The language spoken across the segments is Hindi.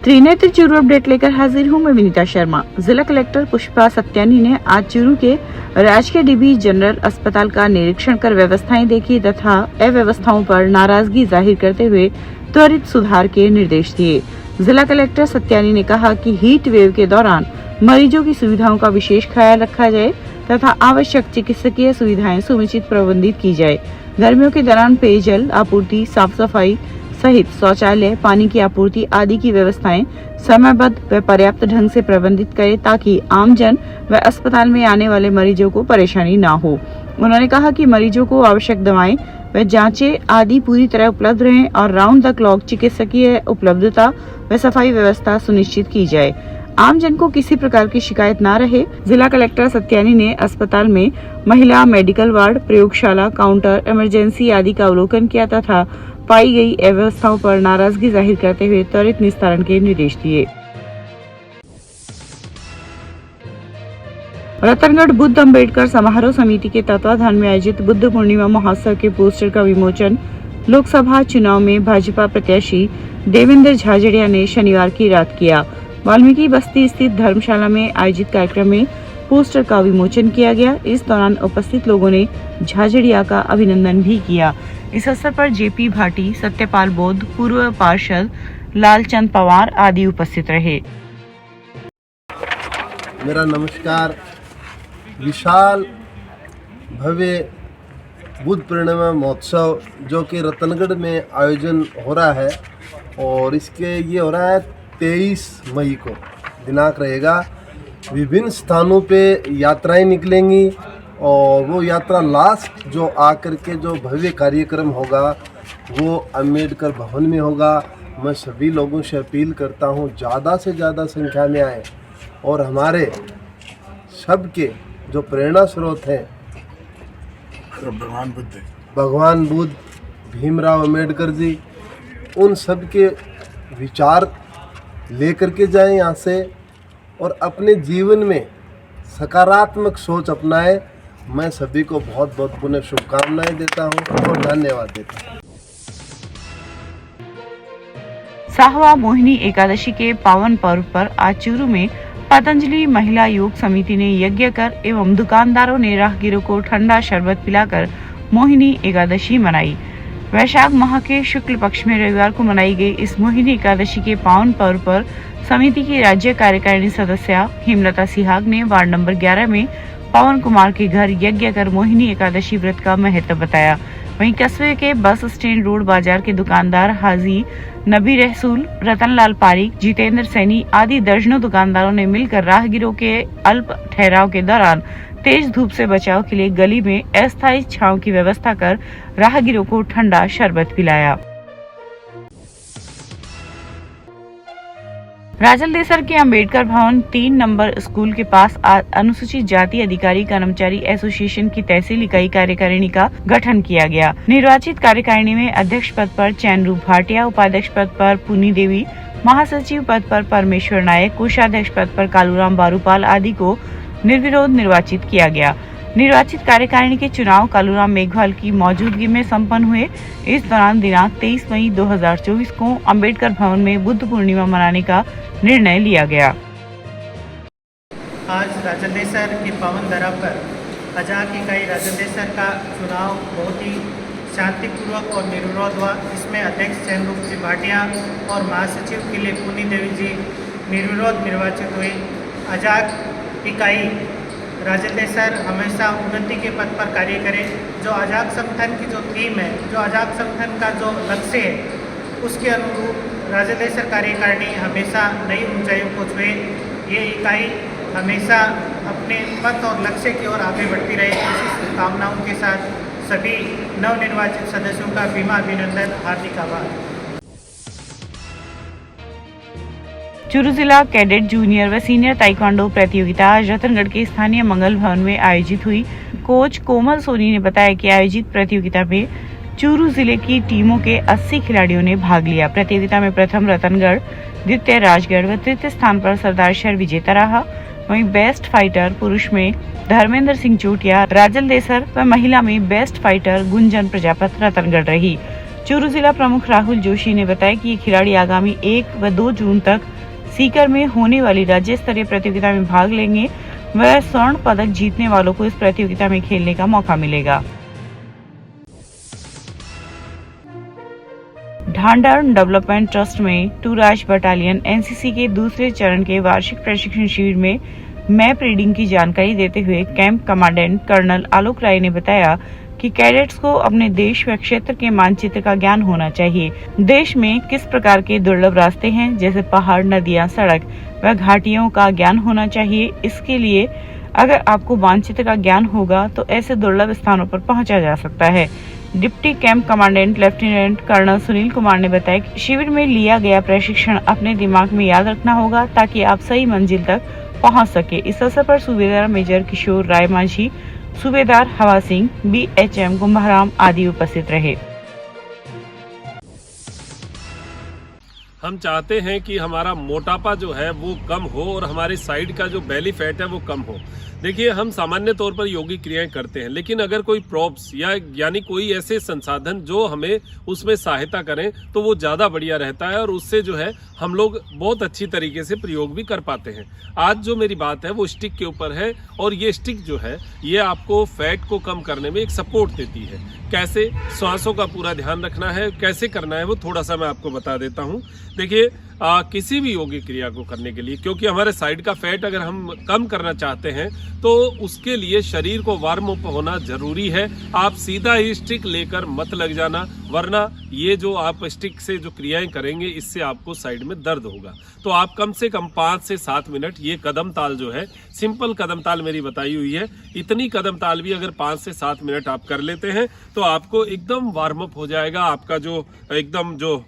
त्रिनेत्र चूरू अपडेट लेकर हाजिर हूँ मैं विनीता शर्मा। जिला कलेक्टर पुष्पा सत्यानी ने आज चूरू के राजकीय डीबी जनरल अस्पताल का निरीक्षण कर व्यवस्थाएं देखी तथा अव्यवस्थाओं पर नाराजगी जाहिर करते हुए त्वरित सुधार के निर्देश दिए। जिला कलेक्टर सत्यानी ने कहा कि हीट वेव के दौरान मरीजों की सुविधाओं का विशेष ख्याल रखा जाए तथा आवश्यक चिकित्सकीय सुविधाएं सुनिश्चित प्रबंधित की जाए। गर्मियों के दौरान पेयजल आपूर्ति, साफ सफाई सहित शौचालय, पानी की आपूर्ति आदि की व्यवस्थाएं समयबद्ध व पर्याप्त ढंग से प्रबंधित करें ताकि आमजन व अस्पताल में आने वाले मरीजों को परेशानी न हो। उन्होंने कहा कि मरीजों को आवश्यक दवाएं व जांचें आदि पूरी तरह उपलब्ध रहें और राउंड द क्लॉक चिकित्सकीय उपलब्धता व सफाई व्यवस्था सुनिश्चित की जाए। आमजन को किसी प्रकार की शिकायत न रहे। जिला कलेक्टर सत्यानी ने अस्पताल में महिला मेडिकल वार्ड, प्रयोगशाला, काउंटर, इमरजेंसी आदि का अवलोकन किया तथा पाई गई अव्यवस्थाओं पर नाराजगी जाहिर करते हुए त्वरित निस्तारण के निर्देश दिए। रतनगढ़ बुद्ध अम्बेडकर समारोह समिति के तत्वाधान में आयोजित बुद्ध पूर्णिमा महोत्सव के पोस्टर का विमोचन लोकसभा चुनाव में भाजपा प्रत्याशी देवेंद्र झाझड़िया ने शनिवार की रात किया। वाल्मीकि बस्ती स्थित धर्मशाला में आयोजित कार्यक्रम में पोस्टर का विमोचन किया गया। इस दौरान उपस्थित लोगों ने झाझड़िया का अभिनंदन भी किया। इस अवसर पर जेपी भाटी, सत्यपाल बौद्ध, पूर्व पार्षद लालचंद पवार आदि उपस्थित रहे। मेरा नमस्कार। विशाल भव्य बुद्ध पूर्णिमा महोत्सव जो कि रतनगढ़ में आयोजन हो रहा है और इसके ये हो रहा है 23 मई को दिनांक रहेगा। विभिन्न स्थानों पे यात्राएं निकलेंगी और वो यात्रा लास्ट जो आकर के जो भव्य कार्यक्रम होगा वो अम्बेडकर भवन में होगा। मैं सभी लोगों से अपील करता हूँ ज़्यादा से ज़्यादा संख्या में आए और हमारे सबके जो प्रेरणा स्रोत हैं भगवान बुद्ध, भीमराव अम्बेडकर जी, उन सब के विचार लेकर के जाएं यहाँ से और अपने जीवन में सकारात्मक सोच अपनाएं। मैं सभी को बहुत बहुत पुनः शुभकामनाएं देता हूं और धन्यवाद देता हूं। साहवा मोहिनी एकादशी के पावन पर्व पर आज चूरू में पतंजलि महिला योग समिति ने यज्ञ कर एवं दुकानदारों ने राहगीरों को ठंडा शरबत पिलाकर मोहिनी एकादशी मनाई। वैशाख माह के शुक्ल पक्ष में रविवार को मनाई गई इस मोहिनी एकादशी के पावन पर्व पर समिति की राज्य कार्यकारिणी सदस्य हेमलता सिहाग ने वार्ड नंबर 11 में पवन कुमार के घर यज्ञ कर मोहिनी एकादशी व्रत का महत्व बताया। वहीं कस्बे के बस स्टैंड रोड बाजार के दुकानदार हाजी नबी रसूल, रतनलाल पारिक, जितेंद्र सैनी आदि दर्जनों दुकानदारों ने मिलकर राहगीरों के अल्प ठहराव के दौरान तेज धूप से बचाव के लिए गली में अस्थायी छांव की व्यवस्था कर राहगीरों को ठंडा शरबत पिलाया। राजल देसर के अंबेडकर भवन 3 नंबर स्कूल के पास आज अनुसूचित जाति अधिकारी कर्मचारी एसोसिएशन की तहसील इकाई कार्यकारिणी का गठन किया गया। निर्वाचित कार्यकारिणी में अध्यक्ष पद पर चैनरूप भाटिया, उपाध्यक्ष पद पर पुनी देवी, महासचिव पद पर परमेश्वर नायक, कोषाध्यक्ष पद पर कालूराम बारूपाल आदि को निर्विरोध निर्वाचित किया गया। निर्वाचित कार्यकारिणी के चुनाव कालूराम मेघवाल की मौजूदगी में संपन्न हुए। इस दौरान दिनांक 23 मई 2024 को अंबेडकर भवन में बुद्ध पूर्णिमा मनाने का निर्णय लिया गया। आज राजल देसर की पावन धरा पर अजाक इकाई राजल देसर का चुनाव बहुत ही शांतिपूर्वक और निर्विरोध हुआ। इसमें अध्यक्ष चैनरूप जी भाटिया और महासचिव के लिए पुनी देवी जी निर्विरोध निर्वाचित हुए। अजाक इकाई राजल देसर हमेशा उन्नति के पथ पर कार्य करे। जो अजाक संगठन की जो थीम है, जो अजाक संगठन का जो लक्ष्य है, उसके अनुरूप राजल देसर कार्यकारिणी हमेशा नई ऊंचाइयों को छुए। ये इकाई हमेशा अपने पथ और लक्ष्य की ओर आगे बढ़ती रहे। इसी कामनाओं के साथ सभी नवनिर्वाचित सदस्यों का भीमा अभिनंदन, हार्दिक आभार। चूरू जिला कैडेट जूनियर व सीनियर ताइक्वांडो प्रतियोगिता आज रतनगढ़ के स्थानीय मंगल भवन में आयोजित हुई। कोच कोमल सोनी ने बताया कि आयोजित प्रतियोगिता में चूरू जिले की टीमों के 80 खिलाड़ियों ने भाग लिया। प्रतियोगिता में प्रथम रतनगढ़, द्वितीय राजगढ़ व तृतीय स्थान पर सरदार शहर विजेता रहा। वहीं बेस्ट फाइटर पुरुष में धर्मेंद्र सिंह चोटिया राजल देसर व महिला में बेस्ट फाइटर गुंजन प्रजापत रतनगढ़ रही। चूरू जिला प्रमुख राहुल जोशी ने बताया कि ये खिलाड़ी आगामी 1 व 2 जून तक सीकर में होने वाली राज्य स्तरीय प्रतियोगिता में भाग लेंगे व स्वर्ण पदक जीतने वालों को इस प्रतियोगिता में खेलने का मौका मिलेगा। ढांडर डेवलपमेंट ट्रस्ट में टूराज बटालियन एनसीसी के दूसरे चरण के वार्षिक प्रशिक्षण शिविर में मैप रीडिंग की जानकारी देते हुए camp commandant colonel Alok Rai ने बताया कि कैडेट्स को अपने देश व क्षेत्र के मानचित्र का ज्ञान होना चाहिए। देश में किस प्रकार के दुर्लभ रास्ते हैं, जैसे पहाड़, नदियां, सड़क व घाटियों का ज्ञान होना चाहिए। इसके लिए अगर आपको मानचित्र का ज्ञान होगा तो ऐसे दुर्लभ स्थानों पर पहुंचा जा सकता है। Deputy camp commandant lieutenant colonel Sunil Kumar ने बताया कि शिविर में लिया गया प्रशिक्षण अपने दिमाग में याद रखना होगा ताकि आप सही मंजिल तक पहुंच सके। इस अवसर पर सूबेदार मेजर किशोर राय माझी, सूबेदार हवा सिंह, BHM गुम्बाराम आदि उपस्थित रहे। हम चाहते हैं कि हमारा मोटापा जो है वो कम हो और हमारी साइड का जो बेली फैट है वो कम हो। देखिए, हम सामान्य तौर पर योगिक क्रियाएं करते हैं, लेकिन अगर कोई प्रॉप्स यानी कोई ऐसे संसाधन जो हमें उसमें सहायता करें तो वो ज़्यादा बढ़िया रहता है और उससे जो है हम लोग बहुत अच्छी तरीके से प्रयोग भी कर पाते हैं। आज जो मेरी बात है वो स्टिक के ऊपर है और ये स्टिक जो है ये आपको फैट को कम करने में एक सपोर्ट देती है। कैसे सांसों का पूरा ध्यान रखना है, कैसे करना है, वो थोड़ा सा मैं आपको बता देता हूँ। देखिए, किसी भी योगिक क्रिया को करने के लिए, क्योंकि हमारे साइड का फैट अगर हम कम करना चाहते हैं तो उसके लिए शरीर को वार्म अप होना जरूरी है। आप सीधा ही स्टिक लेकर मत लग जाना, वरना ये जो आप स्टिक से जो क्रियाएं करेंगे इससे आपको साइड में दर्द होगा। तो आप कम से कम 5 से 7 मिनट ये कदम ताल जो है, सिंपल कदम ताल मेरी बताई हुई है, इतनी कदम ताल भी अगर 5 से 7 मिनट आप कर लेते हैं तो आपको एकदम वार्म अप हो जाएगा। आपका जो एकदम जो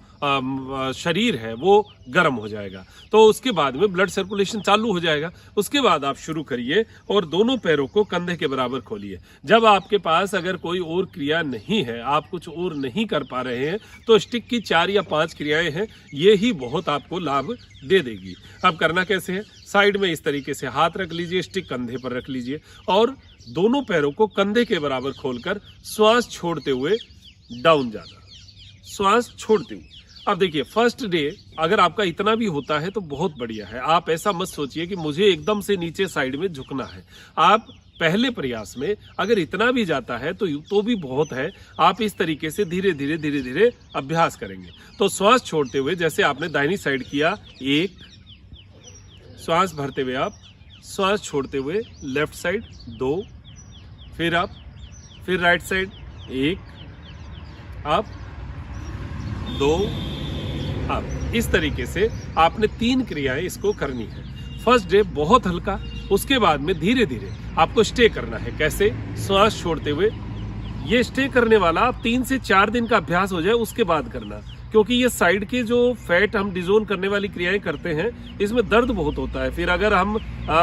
शरीर है वो गर्म हो जाएगा, तो उसके बाद में ब्लड सर्कुलेशन चालू हो जाएगा। उसके बाद आप शुरू करिए और दोनों पैरों को कंधे के बराबर खोलिए। जब आपके पास अगर कोई और क्रिया नहीं है, आप कुछ और नहीं कर पा रहे हैं, तो स्टिक की 4 या 5 क्रियाएं हैं, ये ही बहुत आपको लाभ दे देगी। अब करना कैसे है? साइड में इस तरीके से हाथ रख लीजिए, स्टिक कंधे पर रख लीजिए और दोनों पैरों को कंधे के बराबर खोलकर श्वास छोड़ते हुए डाउन जाना, श्वास छोड़ते हुए। अब देखिए, फर्स्ट डे अगर आपका इतना भी होता है तो बहुत बढ़िया है। आप ऐसा मत सोचिए कि मुझे एकदम से नीचे साइड में झुकना है। आप पहले प्रयास में अगर इतना भी जाता है तो भी बहुत है। आप इस तरीके से धीरे धीरे अभ्यास करेंगे। तो श्वास छोड़ते हुए जैसे आपने दाहिनी साइड किया, 1 श्वास भरते हुए आप श्वास छोड़ते हुए लेफ्ट साइड 2, फिर राइट साइड 1, आप 2, अब इस तरीके से आपने 3 क्रियाएं इसको करनी है। फर्स्ट डे बहुत हल्का, उसके बाद में धीरे धीरे आपको स्टे करना है। कैसे? श्वास छोड़ते हुए। ये स्टे करने वाला आप 3 से 4 दिन का अभ्यास हो जाए उसके बाद करना, क्योंकि ये साइड के जो फैट हम डिजोन करने वाली क्रियाएं करते हैं इसमें दर्द बहुत होता है। फिर अगर हम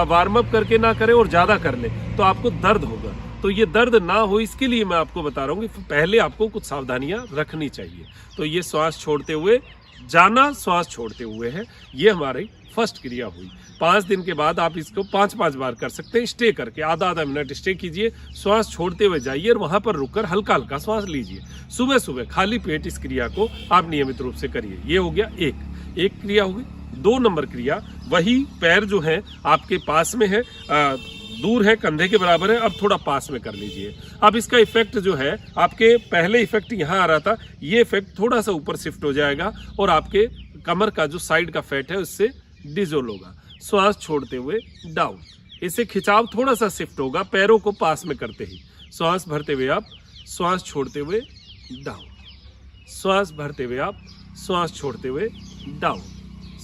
वार्म अप करके ना करें और ज्यादा कर ले तो आपको दर्द होगा। तो ये दर्द ना हो इसके लिए मैं आपको बता रहा हूँ कि पहले आपको कुछ सावधानियां रखनी चाहिए। तो ये श्वास छोड़ते हुए जाना, श्वास छोड़ते हुए है, ये हमारी फर्स्ट क्रिया हुई। 5 दिन के बाद आप इसको 5-5 बार कर सकते हैं, स्टे करके आधा मिनट स्टे कीजिए, श्वास छोड़ते हुए जाइए और वहां पर रुककर हल्का हल्का श्वास लीजिए। सुबह सुबह खाली पेट इस क्रिया को आप नियमित रूप से करिए। ये हो गया एक क्रिया हो गई। 2 नंबर क्रिया, वही पैर जो है आपके पास में है, दूर है, कंधे के बराबर है, अब थोड़ा पास में कर लीजिए। अब इसका इफेक्ट जो है, आपके पहले इफेक्ट यहाँ आ रहा था, ये इफेक्ट थोड़ा सा ऊपर शिफ्ट हो जाएगा और आपके कमर का जो साइड का फैट है उससे डिजोल्व होगा। श्वास छोड़ते हुए डाउन, इससे खिंचाव थोड़ा सा शिफ्ट होगा पैरों को पास में करते ही। श्वास भरते हुए आप श्वास छोड़ते हुए डाउन, श्वास भरते हुए आप श्वास छोड़ते हुए डाउन,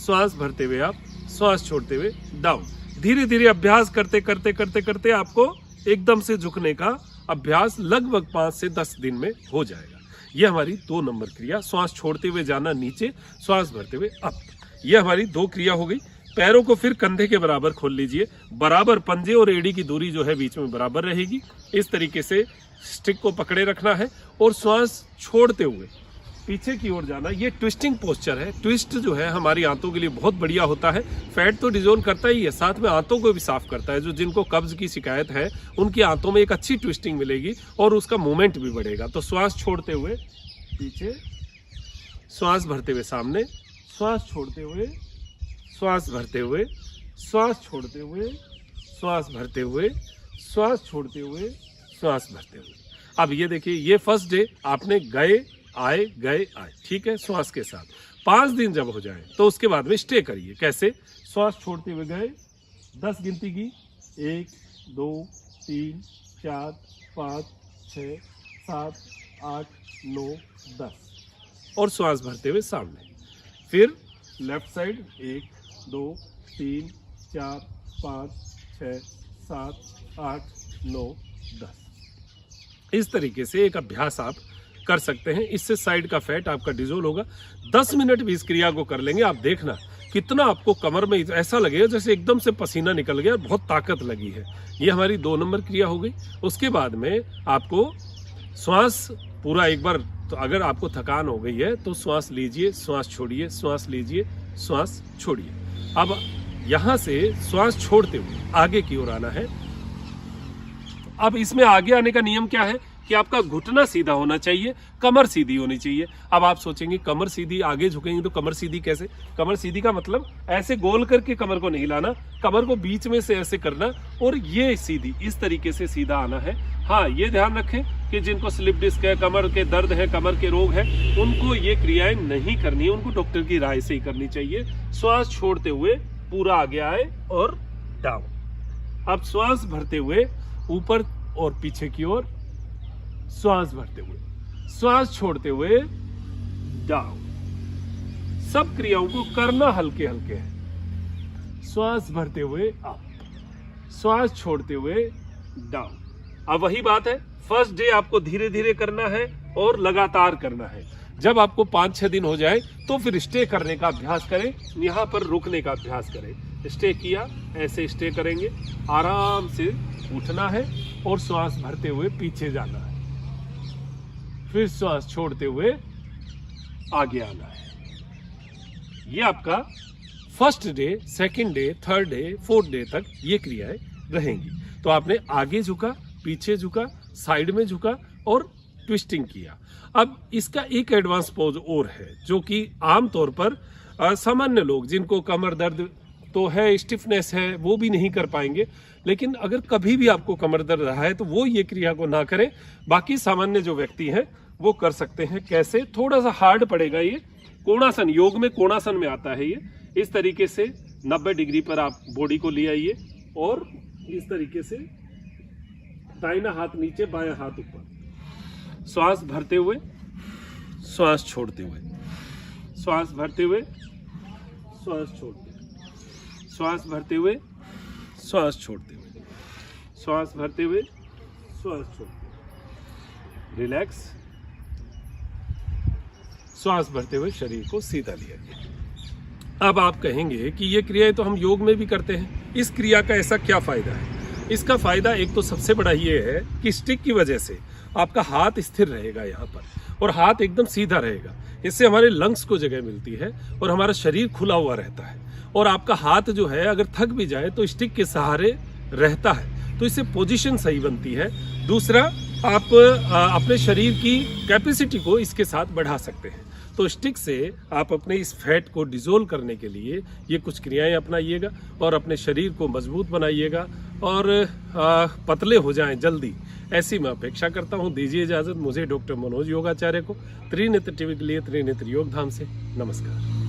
श्वास भरते हुए आप श्वास छोड़ते हुए डाउन। धीरे धीरे अभ्यास करते करते आपको एकदम से झुकने का अभ्यास लगभग 5 से 10 दिन में हो जाएगा। यह हमारी 2 नंबर क्रिया, श्वास छोड़ते हुए जाना नीचे, श्वास भरते हुए अप। यह हमारी 2 क्रिया हो गई। पैरों को फिर कंधे के बराबर खोल लीजिए, बराबर पंजे और एड़ी की दूरी जो है बीच में बराबर रहेगी। इस तरीके से स्टिक को पकड़े रखना है और श्वास छोड़ते हुए पीछे की ओर जाना। ये ट्विस्टिंग पोस्चर है। ट्विस्ट जो है हमारी आंतों के लिए बहुत बढ़िया होता है। फैट तो डिजोन करता ही है, साथ में आंतों को भी साफ करता है। जो जिनको कब्ज की शिकायत है उनकी आंतों में एक अच्छी ट्विस्टिंग मिलेगी और उसका मूवमेंट भी बढ़ेगा। तो श्वास छोड़ते हुए पीछे श्वास भरते हुए सामने, श्वास छोड़ते हुए, श्वास भरते हुए, श्वास छोड़ते हुए, श्वास भरते हुए, श्वास छोड़ते हुए, श्वास भरते हुए। अब ये देखिए, ये फर्स्ट डे आपने गए आए गए आए, ठीक है, श्वास के साथ। 5 दिन जब हो जाए तो उसके बाद में स्टे करिए। कैसे? श्वास छोड़ते हुए गए, 10 गिनती की, 1 2 3 4 5 6 7 8 9 10 और श्वास भरते हुए सामने। फिर लेफ्ट साइड 1 2 3 4 5 6 7 8 9 10। इस तरीके से एक अभ्यास आप कर सकते हैं। इससे साइड का फैट आपका डिजोल्व होगा। 10 मिनट भी इस क्रिया को कर लेंगे, आप देखना कितना आपको कमर में ऐसा लगेगा जैसे एकदम से पसीना निकल गया, बहुत ताकत लगी है। ये हमारी 2 नंबर क्रिया हो गई। उसके बाद में आपको श्वास पूरा एक बार, तो अगर आपको थकान हो गई है तो श्वास लीजिए, श्वास छोड़िए, श्वास लीजिए, श्वास छोड़िए। अब यहाँ से श्वास छोड़ते हुए आगे की ओर आना है। अब इसमें आगे आने का नियम क्या है कि आपका घुटना सीधा होना चाहिए, कमर सीधी होनी चाहिए। अब आप सोचेंगे कमर सीधी, आगे झुकेंगे तो कमर सीधी कैसे? कमर सीधी का मतलब ऐसे गोल करके कमर को नहीं लाना, कमर को बीच में से ऐसे करना और ये सीधी, इस तरीके से सीधा आना है। हाँ, ये ध्यान रखें कि जिनको स्लिप डिस्क है, कमर के दर्द है, कमर के रोग है, उनको ये क्रियाएं नहीं करनी है, उनको डॉक्टर की राय से ही करनी चाहिए। श्वास छोड़ते हुए पूरा आगे आए और डाउन। अब श्वास भरते हुए ऊपर और पीछे की ओर, श्वास भरते हुए, श्वास छोड़ते हुए डाउन। सब क्रियाओं को करना हल्के हल्के है। श्वास भरते हुए अप, श्वास छोड़ते हुए डाउन। अब वही बात है, फर्स्ट डे आपको धीरे धीरे करना है और लगातार करना है। जब आपको 5-6 दिन हो जाए तो फिर स्टे करने का अभ्यास करें, यहाँ पर रुकने का अभ्यास करें। स्टे किया, ऐसे स्टे करेंगे, आराम से उठना है और श्वास भरते हुए पीछे जाना है, फिर श्वास छोड़ते हुए आगे आना है। ये आपका first day, second day, third day, fourth day तक ये क्रियाएं रहेंगी। तो आपने आगे झुका, पीछे झुका, साइड में झुका और ट्विस्टिंग किया। अब इसका एक एडवांस पोज और है जो कि आमतौर पर सामान्य लोग जिनको कमर दर्द तो है, स्टिफनेस है, वो भी नहीं कर पाएंगे। लेकिन अगर कभी भी आपको कमर दर्द रहा है तो वो ये क्रिया को ना करें। बाकी सामान्य जो व्यक्ति हैं वो कर सकते हैं। कैसे? थोड़ा सा हार्ड पड़ेगा ये। कोणासन, योग में कोणासन में आता है ये। इस तरीके से 90 डिग्री पर आप बॉडी को ले आइए और इस तरीके से दाहिना हाथ नीचे, बायां हाथ ऊपर। श्वास भरते हुए, श्वास छोड़ते हुए, श्वास भरते हुए, श्वास छोड़ते हुए, श्वास भरते हुए, श्वास छोड़ते हुए, श्वास भरते हुए, श्वास छोड़ते हुए। रिलैक्स। श्वास भरते हुए शरीर को सीधा लिया गया। अब आप कहेंगे कि ये क्रियाएं तो हम योग में भी करते हैं, इस क्रिया का ऐसा क्या फायदा है? इसका फायदा एक तो सबसे बड़ा ये है कि स्टिक की वजह से आपका हाथ स्थिर रहेगा यहाँ पर और हाथ एकदम सीधा रहेगा। इससे हमारे लंग्स को जगह मिलती है और हमारा शरीर खुला हुआ रहता है। और आपका हाथ जो है अगर थक भी जाए तो स्टिक के सहारे रहता है, तो इससे पोजीशन सही बनती है। दूसरा, आप अपने शरीर की कैपेसिटी को इसके साथ बढ़ा सकते हैं। तो स्टिक से आप अपने इस फैट को डिसोल्व करने के लिए ये कुछ क्रियाएं अपनाइएगा और अपने शरीर को मजबूत बनाइएगा और पतले हो जाएं जल्दी, ऐसी मैं अपेक्षा करता हूं। दीजिए इजाजत मुझे, डॉक्टर मनोज योगाचार्य को, त्रिनेत्र टीवी के लिए त्रिनेत्र योग धाम से नमस्कार।